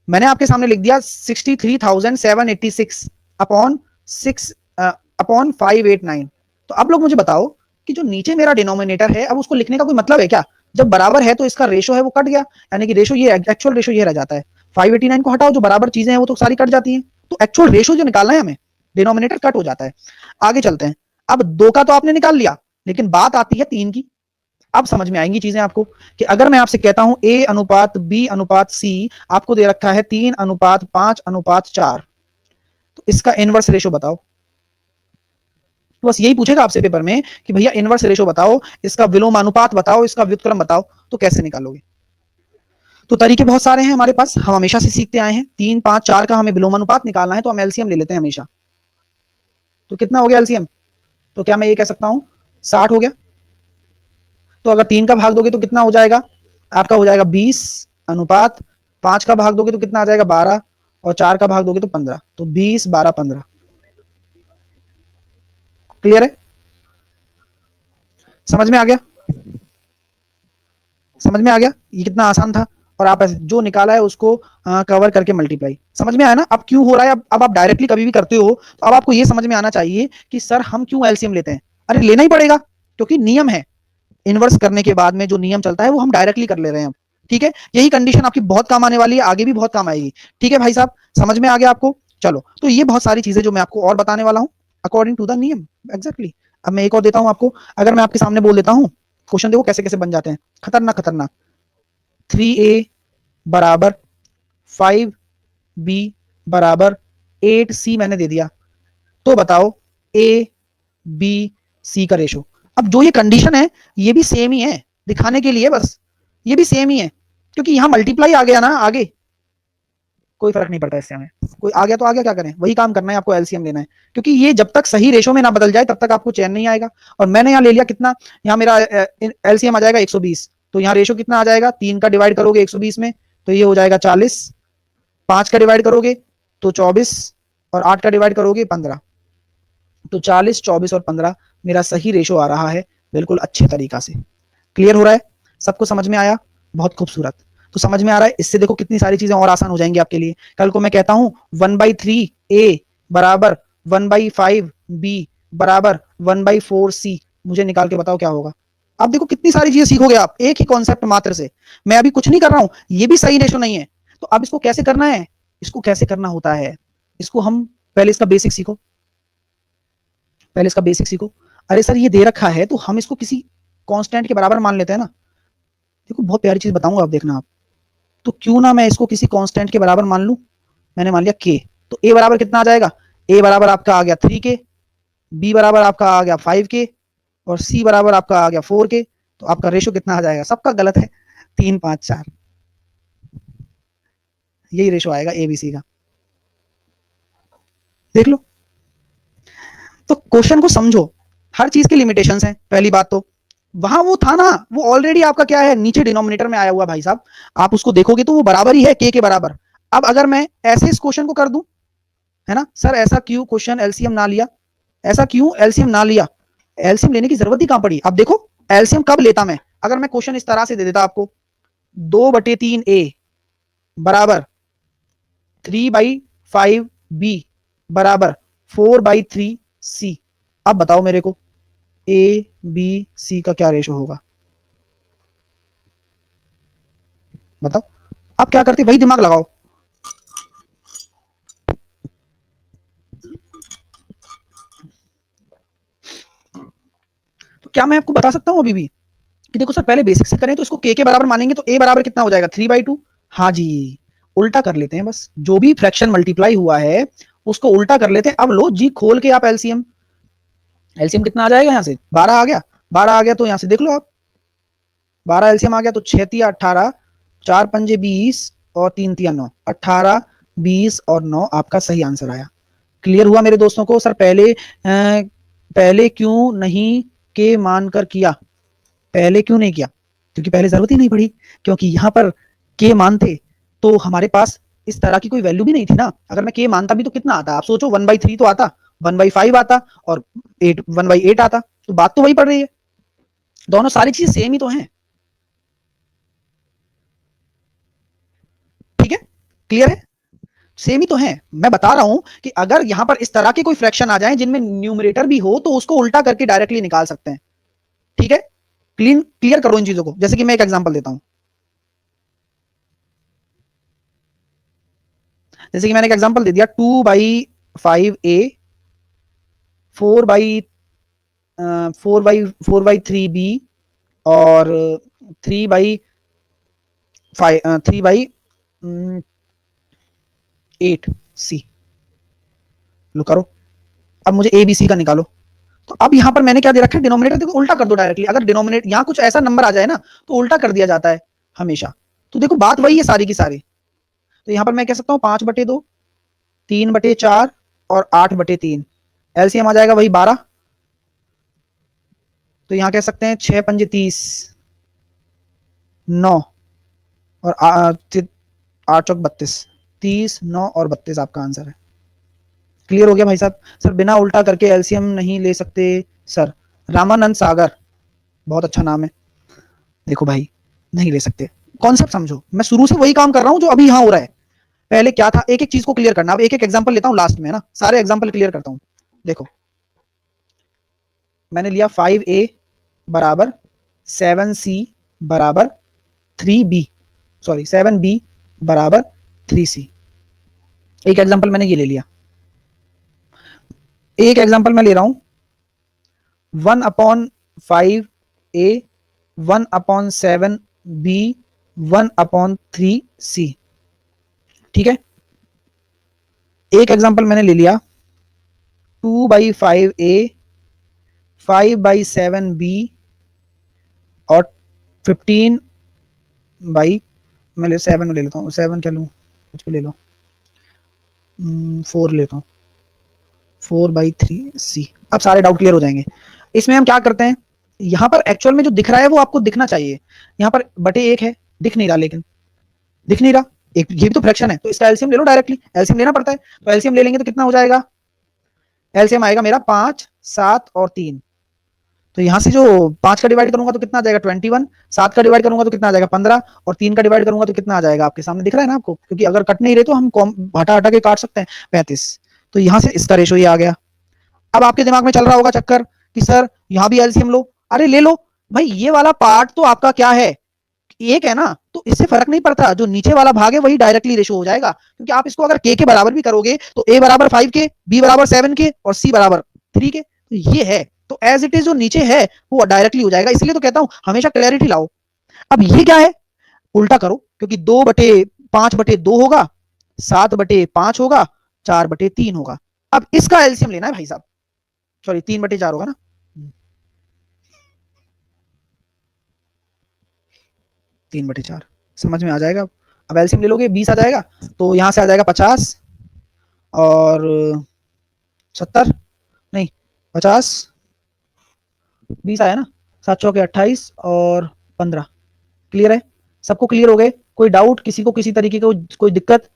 मैंने आपके सामने लिख दिया 63,786 अपॉन 6 अपॉन 589। तो अब लोग मुझे बताओ कि जो नीचे मेरा डिनोमिनेटर है, अब उसको लिखने का कोई मतलब है क्या? जब बराबर है तो इसका रेशो है वो कट गया, यानी कि रेशो ये एक्चुअल रेशो ये रह जाता है। 589 को हटाओ, जो बराबर चीजें हैं वो तो सारी कट जाती हैं, तो एक्चुअल रेशो जो निकालना है हमें, डिनोमिनेटर कट हो जाता है। आगे चलते हैं। अब 2 का तो आपने निकाल लिया, लेकिन बात आती है 3 की। अब समझ में आएंगी चीजें आपको, कि अगर मैं आपसे कहता हूं ए अनुपात बी अनुपात सी, आपको दे रखा है 3:5:4, तो इसका इनवर्स रेशो बताओ। तो बस यही पूछेगा आपसे पेपर में कि भैया इनवर्स रेशो बताओ, इसका विलोमानुपात बताओ, इसका व्युत्क्रम बताओ, तो कैसे निकालोगे? तो तरीके बहुत सारे हैं हमारे पास, हम हमेशा से सीखते आए हैं। 3, 5, 4 का हमें विलोम अनुपात निकालना है तो हम एलसीएम ले लेते हैं हमेशा। तो कितना हो गया एलसीएम? तो क्या मैं ये कह सकता हूं 60 हो गया। तो अगर 3 का भाग दोगे तो कितना हो जाएगा आपका? हो जाएगा 20 अनुपात 5 का भाग दोगे तो कितना आ जाएगा 12, और 4 का भाग दोगे तो 15। तो 20, 12, 15। क्लियर है? समझ में आ गया? समझ में आ गया ये कितना आसान था? और आप जो निकाला है उसको कवर करके मल्टीप्लाई। समझ में आया ना? अब क्यों हो रहा है? अब आप डायरेक्टली कभी भी करते हो तो अब आपको ये समझ में आना चाहिए कि सर हम क्यों एलसीएम लेते हैं। अरे लेना ही पड़ेगा, क्योंकि नियम है। इन्वर्स करने के बाद में जो नियम चलता है वो हम डायरेक्टली कर ले रहे हैं। ठीक है, यही कंडीशन आपकी बहुत काम आने वाली है, आगे भी बहुत काम आएगी। ठीक है भाई साहब, समझ में आ गया आपको? चलो, तो ये बहुत सारी चीजें जो मैं आपको और बताने वाला हूं अकॉर्डिंग टू द नियम। एग्जैक्टली। अब मैं एक और देता हूं आपको। अगर मैं आपके सामने बोल देता हूं, क्वेश्चन देखो कैसे कैसे बन जाते हैं, खतरनाक खतरनाक। 3a बराबर 5b बराबर 8c मैंने दे दिया। तो बताओ ए बी सी का रेशो। अब जो ये कंडीशन है ये भी सेम ही है, दिखाने के लिए बस। ये भी सेम ही है, क्योंकि यहां मल्टीप्लाई आ गया ना आगे, कोई फर्क नहीं पड़ता इससे हमें। कोई आ गया तो आ गया, क्या करें, वही काम करना है, आपको एलसीएम लेना है। क्योंकि ये जब तक सही रेशो में ना बदल जाए तब तक आपको चैन नहीं आएगा। और मैंने यहाँ ले लिया कितना, यहाँ मेरा एलसीएम आ जाएगा 120। तो यहाँ रेशो कितना आ जाएगा, 3 का डिवाइड करोगे 120 में तो ये हो जाएगा 40, 5 का डिवाइड करोगे तो 24, और 8 का डिवाइड करोगे 15। तो 40, 24 और 15 मेरा सही रेशो आ रहा है, बिल्कुल अच्छे तरीका से। क्लियर हो रहा है? सबको समझ में आया? बहुत खूबसूरत। तो समझ में आ रहा है, इससे देखो कितनी सारी चीजें और आसान हो जाएंगी आपके लिए। कल को मैं कहता हूं 1/3 a बराबर 1/5 b बराबर 1/4 c, मुझे निकाल के बताओ क्या होगा। अब देखो कितनी सारी चीजें सीखोगे आप एक ही कॉन्सेप्ट मात्र से। मैं अभी कुछ नहीं कर रहा हूं, ये भी सही रेशो नहीं है। तो अब इसको कैसे करना है, इसको कैसे करना होता है, इसको हम पहले इसका बेसिक सीखो। पहले इसका बेसिक सीखो। अरे सर ये दे रखा है तो हम इसको किसी कांस्टेंट के बराबर मान लेते हैं ना। देखो बहुत प्यारी चीज बताऊंगा, आप देखना आप। तो क्यों ना मैं इसको किसी कांस्टेंट के बराबर मान लूं। मैंने मान लिया के। तो ए बराबर कितना आ जाएगा, ए बराबर आपका आ गया 3 के, बी बराबर आपका आ गया 5 के, और सी बराबर आपका आ गया 4 के। तो आपका रेशो कितना आ जाएगा, सबका गलत है, 3, 5, 4। यही रेशो आएगा एबीसी का। देख लो। तो क्वेश्चन को समझो, हर चीज की लिमिटेशंस हैं। पहली बात तो वहां वो था ना, वो ऑलरेडी आपका क्या है, नीचे डिनोमिनेटर में आया हुआ भाई साहब। आप उसको देखोगे तो वो बराबर ही है के बराबर। अब अगर मैं ऐसे इस क्वेश्चन को कर दूं, है ना सर, ऐसा क्यों क्वेश्चन एलसीएम ना लिया, ऐसा क्यों एलसीएम ना लिया, एलसीएम लेने की जरूरत ही कहां पड़ी। अब देखो एलसीएम कब लेता मैं, अगर मैं क्वेश्चन इस तरह से दे देता आपको, 2/3 a बराबर 3/5 b बराबर 4/3 c। अब बताओ मेरे को ए बी सी का क्या रेशो होगा, बताओ। अब क्या करते, वही दिमाग लगाओ। तो क्या मैं आपको बता सकता हूं अभी भी कि देखो सर पहले बेसिक से करें तो इसको के बराबर मानेंगे तो ए बराबर कितना हो जाएगा 3/2। हाँ जी, उल्टा कर लेते हैं बस, जो भी फ्रैक्शन मल्टीप्लाई हुआ है उसको उल्टा कर लेते हैं। अब लो जी खोल के आप एलसीएम, एलसीएम कितना आ जाएगा, यहाँ से 12 आ गया, 12 आ गया तो यहाँ से देख लो आप, 12 एलसीएम आ गया तो 6×3 = 18, 4×5 = 20 और 3×3 = 9, 18, 20 और 9 आपका सही आंसर आया। क्लियर हुआ मेरे दोस्तों को? सर पहले क्यों नहीं के मानकर किया, पहले क्यों नहीं किया, क्योंकि पहले जरूरत ही नहीं पड़ी, क्योंकि यहाँ पर के मानते तो हमारे पास इस तरह की कोई वैल्यू भी नहीं थी ना। अगर मैं के मानता भी तो कितना आता, आप सोचो 1/3 तो आता, 1/5 आता, और 1/8 आता। तो बात तो वही पड़ रही है, दोनों सारी चीजें सेम ही तो हैं। ठीक है, क्लियर है, सेम ही तो है। मैं बता रहा हूं कि अगर यहां पर इस तरह के कोई फ्रैक्शन आ जाए जिनमें न्यूमरेटर भी हो तो उसको उल्टा करके डायरेक्टली निकाल सकते हैं। ठीक है, क्लियर करो इन चीजों को। जैसे कि मैं एक एग्जांपल देता हूं, जैसे कि मैंने एक एग्जांपल दे दिया 2/5 a 4/3 b और 3/8 c। लो करो, अब मुझे ए बी सी का निकालो। तो अब यहां पर मैंने क्या दे रखा है, डिनोमिनेटर देखो उल्टा कर दो डायरेक्टली। अगर डिनोमिनेटर यहां कुछ ऐसा नंबर आ जाए ना तो उल्टा कर दिया जाता है हमेशा। तो देखो बात वही है सारी की सारी। तो यहां पर मैं कह सकता हूं 5/2, 3/4 और 8/3। एलसीएम आ जाएगा वही 12। तो यहां कह सकते हैं 6×5 = 30, 9 और 8×4 = 32, 30, 9 और 32 आपका आंसर है। क्लियर हो गया भाई साहब? सर बिना उल्टा करके एलसीएम नहीं ले सकते सर। रामानंद सागर, बहुत अच्छा नाम है। देखो भाई, नहीं ले सकते। कॉन्सेप्ट समझो, मैं शुरू से वही काम कर रहा हूं जो अभी यहां हो रहा है। पहले क्या था, एक एक चीज को क्लियर करना। अब एक एक एग्जांपल लेता हूं लास्ट में, है ना, सारे एग्जांपल क्लियर करता हूं। देखो, मैंने लिया 5A बराबर 7C बराबर 3B, सॉरी 7B बराबर 3C। एक एग्जांपल मैंने ये ले लिया। एक एग्जांपल मैं ले रहा हूं 1/5A, 1/7B, 1/3C। ठीक है। एक एग्जांपल मैंने ले लिया 2/5A, 5/7B और 15 बाई, मैं ले 7 ले लेता हूँ, 7 क्या लूँ, कुछ भी ले लो, 4 लेता हूँ, 4/3C। अब सारे डाउट क्लियर हो जाएंगे। इसमें हम क्या करते हैं, यहाँ पर एक्चुअल में जो दिख रहा है वो आपको दिखना चाहिए। यहाँ पर बटे 1 है, दिख नहीं रहा, लेकिन दिख नहीं रहा। एक ये भी तो फ्रैक्शन है, तो इसका एलसीएम ले लो डायरेक्टली। एलसीएम लेना पड़ता है, तो एलसीएम ले लेंगे तो कितना हो जाएगा। एलसीएम आएगा मेरा 5, 7 और 3। तो यहां से जो 5 का डिवाइड करूंगा तो कितना आ जाएगा 21, 7 का डिवाइड करूंगा तो कितना आ जाएगा 15 और 3 का डिवाइड करूंगा तो कितना आ जाएगा, आपके सामने दिख रहा है ना आपको, क्योंकि अगर कट नहीं रहे तो हम हटा हटा के काट सकते हैं 35। तो यहां से इसका रेशो ये आ गया। अब आपके दिमाग में चल रहा होगा चक्कर कि सर यहां भी एलसीएम लो। अरे ले लो भाई, ये वाला पार्ट तो आपका क्या है, एक है ना, तो इससे फर्क नहीं पड़ता, जो नीचे वाला भाग है वही डायरेक्टली रेशो हो जाएगा। क्योंकि आप इसको अगर के बराबर भी करोगे तो ए बराबर 5 के, बी बराबर 7 के और सी बराबर 3 के, तो ये है। तो एज इट इज जो नीचे है वो डायरेक्टली हो जाएगा। इसलिए तो कहता हूं हमेशा क्लैरिटी लाओ। अब ये क्या है, उल्टा करो, क्योंकि 2/5/2 होगा, 7/5 होगा, 4/3 होगा। अब इसका एलसीएम लेना है भाई साहब, सॉरी 3/4 होगा ना, 3/4 समझ में आ जाएगा। अब एलसीएम ले लोगे 20 आ जाएगा, तो यहां से आ जाएगा 50 और 70, नहीं 50, 20 आया ना, 7×4 = 28 और 15। क्लियर है, सबको क्लियर हो गए? कोई डाउट, किसी को किसी तरीके को कोई दिक्कत?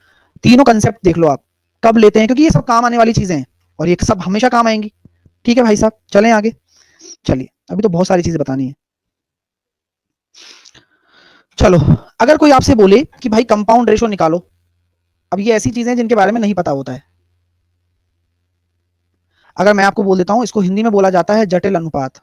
तीनों कंसेप्ट देख लो आप कब लेते हैं, क्योंकि ये सब काम आने वाली चीजें हैं और ये सब हमेशा काम आएंगी। ठीक है भाई साहब, चलें आगे। चलिए, अभी तो बहुत सारी चीजें बतानी है। चलो, अगर कोई आपसे बोले कि भाई कंपाउंड रेशो निकालो, अब ये ऐसी चीजें हैं जिनके बारे में नहीं पता होता है। अगर मैं आपको बोल देता हूं, इसको हिंदी में बोला जाता है जटिल अनुपात।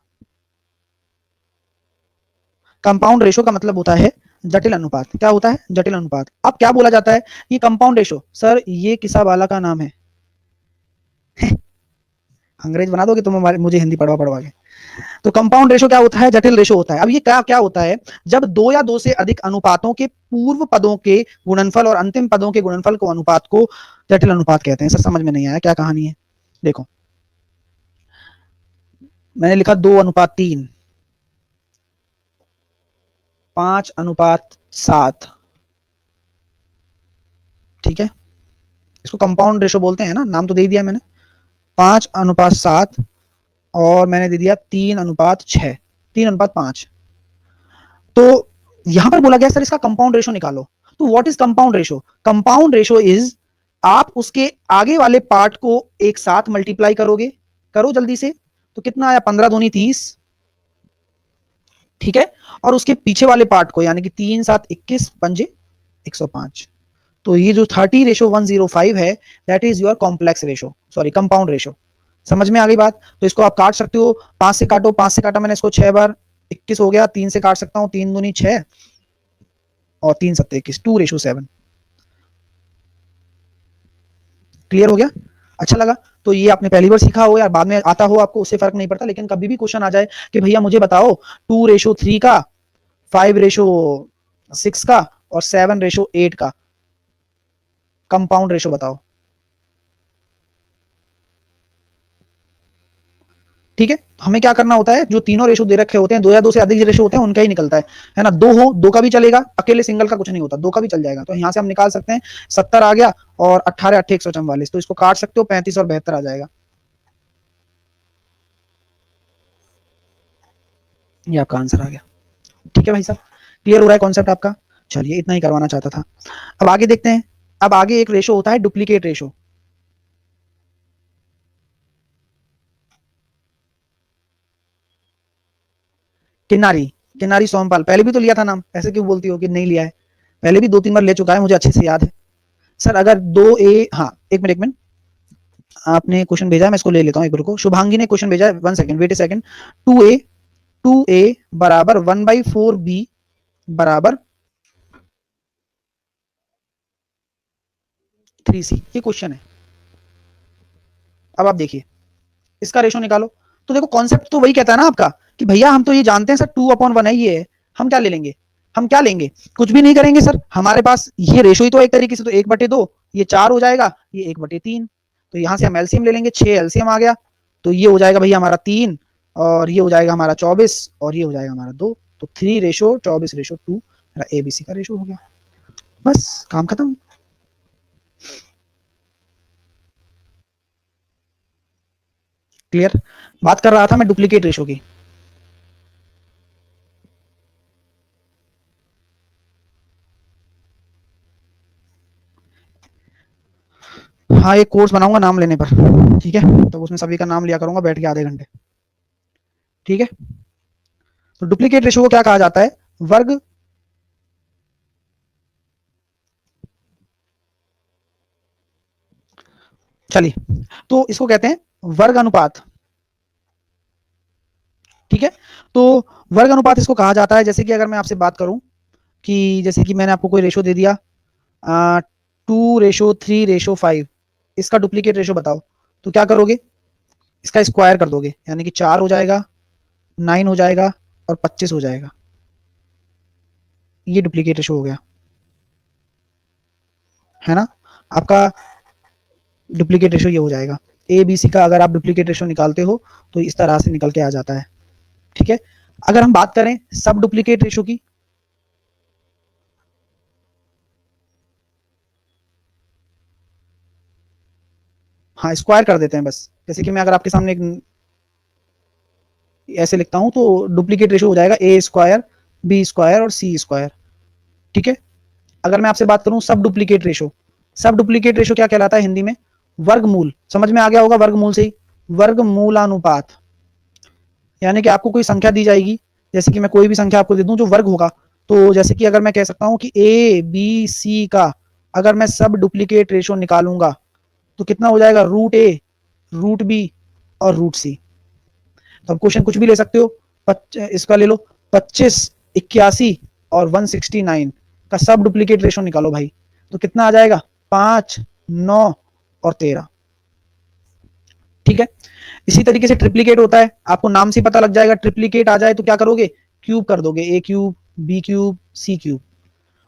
कंपाउंड रेशो का मतलब होता है जटिल अनुपात। क्या होता है? जटिल अनुपात। अब क्या बोला जाता है, ये कंपाउंड रेशो, सर ये किसा वाला का नाम है। अंग्रेज बना दोगे तुम मुझे हिंदी पढ़वा पढ़वा के। तो कंपाउंड रेशो क्या होता है, जटिल रेशो होता है। अब ये क्या क्या होता है, जब दो या दो से अधिक अनुपातों के पूर्व पदों के गुणनफल और अंतिम पदों के गुणनफल को अनुपात को जटिल अनुपात कहते हैं। सर समझ में नहीं आया, क्या कहानी है? देखो, मैंने लिखा 2:3, 5:7। ठीक है, इसको कंपाउंड रेशो बोलते हैं ना, नाम तो दे दिया मैंने। 5:7 और मैंने दे दिया 3:6, 3:5। तो यहां पर बोला गया सर इसका कंपाउंड रेशो निकालो। तो what is compound ratio? Compound ratio is, आप उसके आगे वाले पार्ट को एक साथ मल्टीप्लाई करोगे, करो जल्दी से, तो कितना आया, 15×2 = 30। ठीक है, और उसके पीछे वाले पार्ट को, यानी कि 3×7 = 21, 5×5 = 105। तो ये जो 30:105 है, that is your complex ratio, sorry compound ratio. समझ में आ गई बात? तो इसको आप काट सकते हो, 5 से काटो, 5 से काटा मैंने इसको 6 बार, 21 हो गया। 3 से काट सकता हूं, 3×2 = 6 और 3×7 = 21, 2:7। क्लियर हो गया? अच्छा लगा? तो ये आपने पहली बार सीखा हो या बाद में आता हो आपको, उससे फर्क नहीं पड़ता। लेकिन कभी भी क्वेश्चन आ जाए कि भैया मुझे बताओ 2:3 का, 5:6 का और 7:8 का कंपाउंड रेशो बताओ, ठीक है, हमें क्या करना होता है, जो तीनों रेशो दे रखे होते हैं, 2 या 2 से अधिक रेशो होते हैं उनका ही निकलता है ना। 2 हो 2 का भी चलेगा, अकेले सिंगल का कुछ नहीं होता, 2 का भी चल जाएगा। तो यहाँ से हम निकाल सकते हैं 70 आ गया और 18 8 144, तो इसको काट सकते हो, 35 और 72 आ जाएगा। ये आपका आंसर आ गया। ठीक है भाई साहब, क्लियर हो रहा है कॉन्सेप्ट आपका? चलिए, इतना ही करवाना चाहता था। अब आगे देखते हैं। अब आगे एक रेशो होता है डुप्लीकेट रेशो। किन्नारी, किन्नारी सोमपाल, पहले भी तो लिया था नाम, ऐसे क्यों बोलती हो कि नहीं लिया है? पहले भी 2 3 बार ले चुका है, मुझे अच्छे से याद है। सर अगर 2A, हाँ एक मिनट एक मिनट, आपने क्वेश्चन भेजा है, मैं इसको ले लेता हूँ एक बार को। शुभांगी ने क्वेश्चन भेजा है, 1 सेकंड, वेट ए सेकंड। 2A बराबर 1/4B बराबर 3C, ये क्वेश्चन है। अब आप देखिए, इसका रेशो निकालो। तो देखो कॉन्सेप्ट तो वही कहता है ना आपका, कि भैया हम तो ये जानते हैं सर 2/1 है ये, हम क्या ले लेंगे, हम क्या लेंगे, कुछ भी नहीं करेंगे सर, हमारे पास ये रेशो ही तो एक तरीके से तो 1/2, ये 4 हो जाएगा, ये 1/3। तो यहां से हम एलसीएम ले लेंगे, 6 एलसीएम आ गया, तो ये हो जाएगा भैया हमारा 3, और ये हो जाएगा हमारा 24, और ये हो जाएगा हमारा 2। तो 3:24:2 मेरा एबीसी का रेशो हो गया। बस काम खत्म। क्लियर? बात कर रहा था मैं डुप्लीकेट रेशो की। हाँ, एक कोर्स बनाऊंगा नाम लेने पर, ठीक है, तो उसमें सभी का नाम लिया करूंगा बैठ के आधे घंटे। ठीक है, तो डुप्लीकेट रेशो को क्या कहा जाता है? वर्ग, चलिए, तो इसको कहते हैं वर्ग अनुपात। ठीक है, तो वर्ग अनुपात इसको कहा जाता है। जैसे कि अगर मैं आपसे बात करूं कि जैसे कि मैंने आपको कोई रेशो दे दिया 2:3:5, इसका डुप्लीकेट रेशो बताओ, तो क्या करोगे? इसका स्क्वायर कर दोगे, यानी कि 4 हो जाएगा, 9 हो जाएगा और 25 हो जाएगा। ये डुप्लीकेट रेशो हो गया, है ना। आपका डुप्लीकेट रेशो ये हो जाएगा। ए बी सी का अगर आप डुप्लीकेट रेशो निकालते हो तो इस तरह से निकल के आ जाता है। ठीक है, अगर हम बात करें सब डुप्लीकेट रेशो की, हाँ स्क्वायर कर देते हैं बस। जैसे कि मैं अगर आपके सामने एक ऐसे लिखता हूं, तो डुप्लीकेट रेशो हो जाएगा ए स्क्वायर, बी स्क्वायर और सी स्क्वायर। ठीक है, अगर मैं आपसे बात करूं सब डुप्लीकेट रेशो, सब डुप्लीकेट रेशो क्या कहलाता है हिंदी में? वर्गमूल। समझ में आ गया होगा वर्गमूल से ही, वर्गमूलानुपात। यानी कि आपको कोई संख्या दी जाएगी, जैसे कि मैं कोई भी संख्या आपको दे दूं जो वर्ग होगा, तो जैसे कि अगर मैं कह सकता हूं कि ए बी सी का अगर मैं सब डुप्लीकेट रेशो निकालूंगा तो कितना हो जाएगा? √A, √B और √C। तो अब क्वेश्चन कुछ भी ले सकते हो, इसका ले लो 25, 81 और 169 का सब डुप्लीकेट रेशो निकालो भाई, तो कितना आ जाएगा? 5, 9 और 13। ठीक है, इसी तरीके से ट्रिप्लीकेट होता है, आपको नाम से पता लग जाएगा। ट्रिप्लीकेट आ जाए तो क्या करोगे? क्यूब कर दोगे, ए क्यूब, बी क्यूब, सी क्यूब।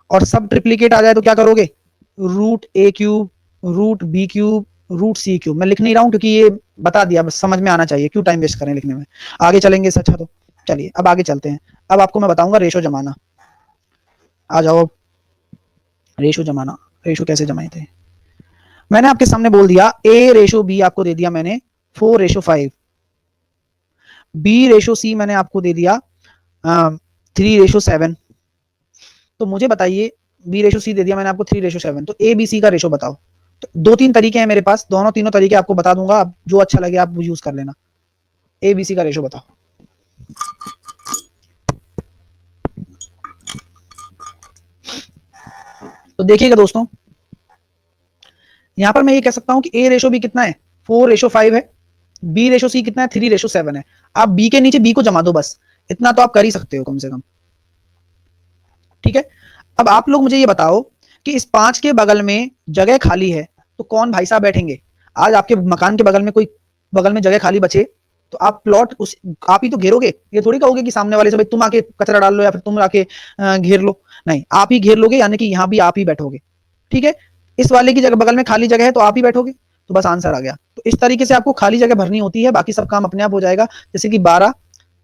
और सब ट्रिप्लीकेट आ जाए तो क्या करोगे? √A cube, √B cube, √C cube. मैं लिख नहीं रहा हूं क्योंकि ये बता दिया, बस समझ में आना चाहिए, क्यों टाइम वेस्ट करें लिखने में। आगे चलेंगे इससे अच्छा तो। चलिए अब आगे चलते हैं। अब आपको मैं बताऊंगा रेशो जमाना। आ जाओ अब, रेशो जमाना, रेशो कैसे जमाए थे। मैंने आपके सामने बोल दिया A:B आपको दे दिया मैंने 4:5, B:C मैंने आपको दे दिया 3:7। तो मुझे बताइए, B:C दे दिया मैंने आपको 3:7, तो ABC का रेशो बताओ। तो 2 3 तरीके हैं मेरे पास, दोनों तीनों तरीके आपको बता दूंगा, आप जो अच्छा लगे आप यूज कर लेना। ABC का रेशो बताओ। तो देखिएगा दोस्तों, यहां पर मैं ये कह सकता हूं कि A:B कितना है? 4:5 है। B:C कितना है? 3:7 है। आप B के नीचे B को जमा दो, बस इतना तो आप कर ही सकते हो कम से कम। ठीक है, अब आप लोग मुझे ये बताओ कि इस 5 के बगल में जगह खाली है तो कौन भाई साहब बैठेंगे? आज आपके मकान के बगल में कोई बगल में जगह खाली बचे तो आप प्लॉट उस आप ही तो घेरोगे, ये थोड़ी कहोगे कि सामने वाले से भाई तुम आके कचरा डाल लो या फिर तुम आके घेर लो। नहीं, आप ही घेर लोगे, यानी कि यहाँ भी आप ही बैठोगे। ठीक है, इस वाले की जगह बगल में खाली जगह है तो आप ही बैठोगे। तो बस आंसर आ गया। तो इस तरीके से आपको खाली जगह भरनी होती है, बाकी सब काम अपने आप हो जाएगा। जैसे कि 12,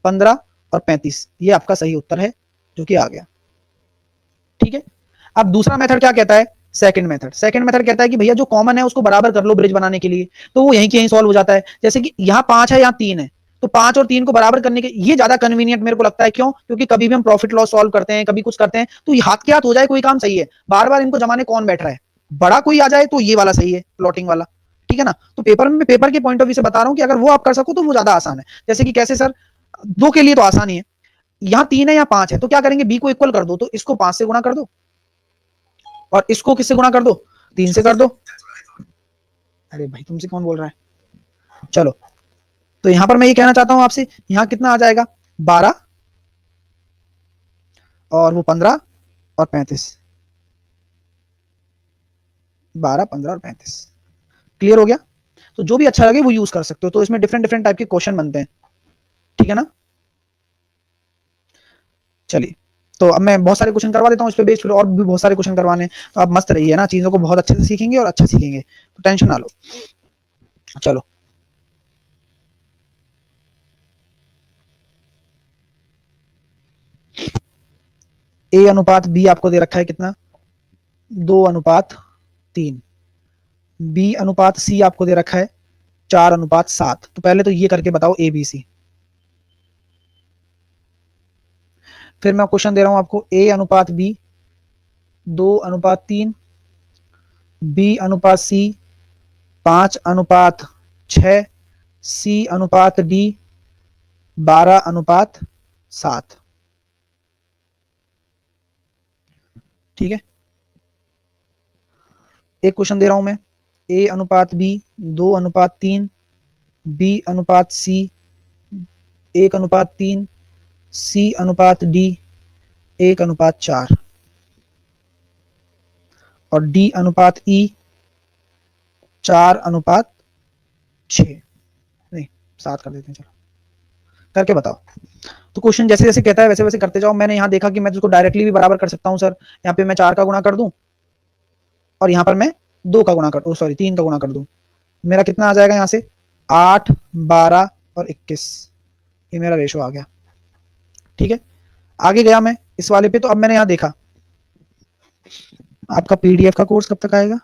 15 और 35, ये आपका सही उत्तर है जो कि आ गया। ठीक है, अब दूसरा मेथड क्या कहता है, सेकंड मेथड। सेकंड मेथड कहता है कि भैया जो कॉमन है उसको बराबर कर लो ब्रिज बनाने के लिए, तो वो यहीं के यहीं सॉल्व हो जाता है। जैसे कि यहाँ 5 है, यहाँ 3 है, तो 5 और 3 को बराबर करने के ये ज्यादा कन्वीनियंट मेरे को लगता है। क्यों? क्योंकि कभी भी हम प्रॉफिट लॉस सॉल्व करते हैं, कभी कुछ करते हैं, तो हाथ के हाथ हो जाए कोई काम सही है। बार बार इनको जमाने कौन बैठ रहा है, बड़ा कोई आ जाए तो ये वाला सही है, प्लॉटिंग वाला। ठीक है ना, तो पेपर में, पेपर के पॉइंट ऑफ व्यू से बता रहा हूं कि अगर वो आप कर सको तो वो ज्यादा आसान है। जैसे कि कैसे सर, दो के लिए तो आसान ही है, यहाँ 3 है, यहाँ 5 है, तो क्या करेंगे, बी को इक्वल कर दो, तो इसको 5 से गुणा कर दो और इसको किससे गुणा कर दो, 3 से कर दो। अरे भाई तुमसे कौन बोल रहा है, चलो। तो यहां पर मैं ये कहना चाहता हूं आपसे, यहां कितना आ जाएगा, 12 और वो 15 और 35, 12, 15 और 35। क्लियर हो गया? तो जो भी अच्छा लगे वो यूज कर सकते हो। तो इसमें डिफरेंट डिफरेंट टाइप के क्वेश्चन बनते हैं। ठीक है ना, चलिए। तो अब मैं बहुत सारे क्वेश्चन करवा देता हूँ इस पे बेस्ड, फिर और भी बहुत सारे क्वेश्चन करवाने हैं। तो आप मस्त रहिए ना, चीजों को बहुत अच्छे से सीखेंगे और अच्छा सीखेंगे, तो टेंशन ना लो। चलो, ए अनुपात बी आपको दे रखा है कितना, 2:3। बी अनुपात सी आपको दे रखा है 4:7। तो पहले तो ये करके बताओ ए बी सी। फिर मैं क्वेश्चन दे रहा हूं आपको, ए अनुपात बी 2:3, बी अनुपात सी 5:6, सी अनुपात डी 12:7। ठीक है, एक क्वेश्चन दे रहा हूं मैं, ए अनुपात बी 2:3, बी अनुपात सी 1:3, सी अनुपात डी 1:4 और डी अनुपात ई 4:6। नहीं, 7 कर देते हैं, चलो करके बताओ। तो क्वेश्चन जैसे जैसे कहता है वैसे वैसे करते जाओ। मैंने यहाँ देखा कि मैं इसको डायरेक्टली भी बराबर कर सकता हूँ सर। यहाँ पे मैं 4 का गुणा कर दूं और यहाँ पर मैं 2 का गुणा कर दूं, सॉरी 3 का गुणा कर दूं। मेरा कितना आ जाएगा यहाँ से, 8, 12 और 21। ये मेरा रेशो आ गया। ठीक है, आगे गया मैं इस वाले पे। तो अब मैंने यहाँ देखा, आपका पीडीएफ का कोर्स कब तक आएगा?